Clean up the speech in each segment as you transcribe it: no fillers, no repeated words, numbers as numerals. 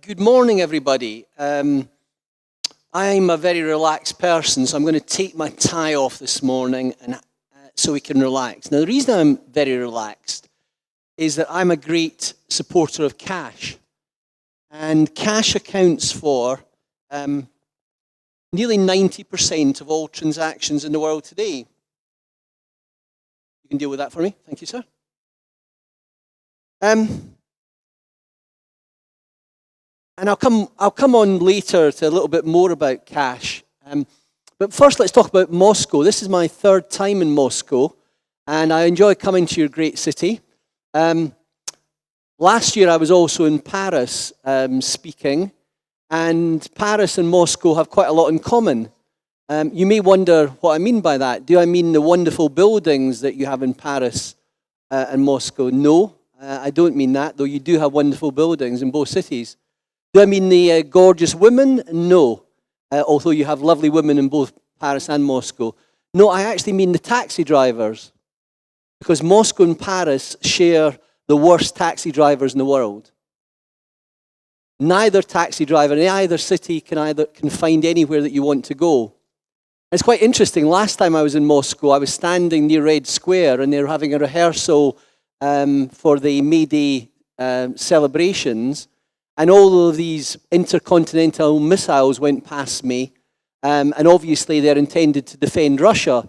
Good morning, everybody. I'm a very relaxed person, so I'm going to take my tie off this morning and so we can relax. Now, the reason I'm very relaxed is that I'm a great supporter of cash. And cash accounts for nearly 90% of all transactions in the world today. You can deal with that for me. Thank you, sir. And I'll come on later to a little bit more about cash. But first, let's talk about Moscow. This is my third time in Moscow, and I enjoy coming to your great city. Last year, I was also in Paris speaking, and Paris and Moscow have quite a lot in common. You may wonder what I mean by that. Do I mean the wonderful buildings that you have in Paris and Moscow? No, I don't mean that, though you do have wonderful buildings in both cities. Do I mean the gorgeous women? No, although you have lovely women in both Paris and Moscow. No, I actually mean the taxi drivers, because Moscow and Paris share the worst taxi drivers in the world. Neither taxi driver in either city can find anywhere that you want to go. It's quite interesting. Last time I was in Moscow, I was standing near Red Square, and they were having a rehearsal for the May Day celebrations. And all of these intercontinental missiles went past me, and obviously they're intended to defend Russia.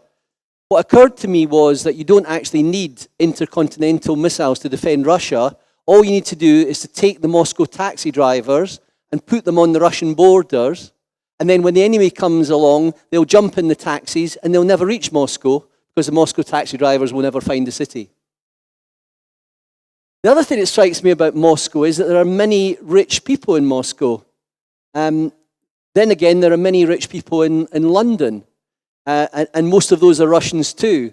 What occurred to me was that you don't actually need intercontinental missiles to defend Russia. All you need to do is to take the Moscow taxi drivers and put them on the Russian borders, and then when the enemy comes along, they'll jump in the taxis and they'll never reach Moscow because the Moscow taxi drivers will never find the city. The other thing that strikes me about Moscow is that there are many rich people in Moscow. Then again, there are many rich people in London, and most of those are Russians too.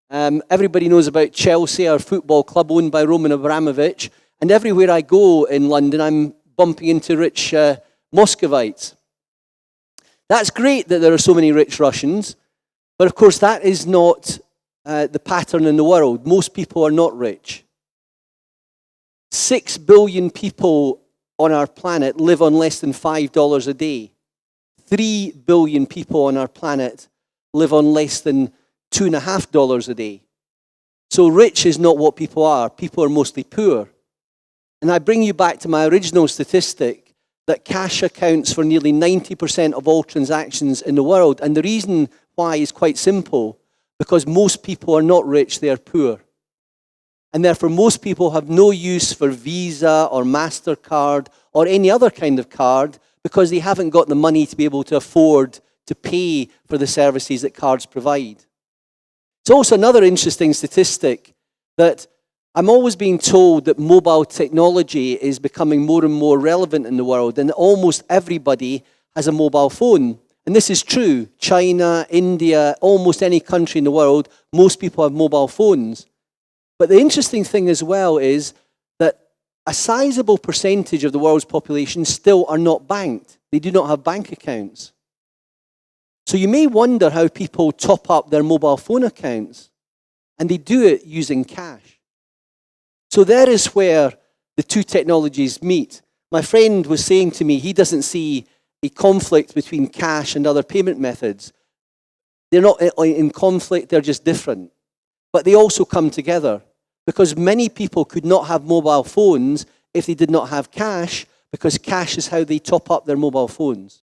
Everybody knows about Chelsea, our football club owned by Roman Abramovich, and everywhere I go in London, I'm bumping into rich Muscovites. That's great that there are so many rich Russians, but of course that is not the pattern in the world. Most people are not rich. 6 billion people on our planet live on less than $5 a day. 3 billion people on our planet live on less than $2.50 a day. So rich is not what people are. People are mostly poor. And I bring you back to my original statistic that cash accounts for nearly 90% of all transactions in the world. And the reason why is quite simple, because most people are not rich, they are poor. And therefore, most people have no use for Visa or MasterCard or any other kind of card because they haven't got the money to be able to afford to pay for the services that cards provide. It's also another interesting statistic that I'm always being told that mobile technology is becoming more and more relevant in the world, and almost everybody has a mobile phone. And this is true. China, India, almost any country in the world, most people have mobile phones. But the interesting thing as well is that a sizable percentage of the world's population still are not banked. They do not have bank accounts. So you may wonder how people top up their mobile phone accounts, and they do it using cash. So there is where the two technologies meet. My friend was saying to me he doesn't see a conflict between cash and other payment methods. They're not in conflict, they're just different. But they also come together. Because many people could not have mobile phones if they did not have cash, because cash is how they top up their mobile phones.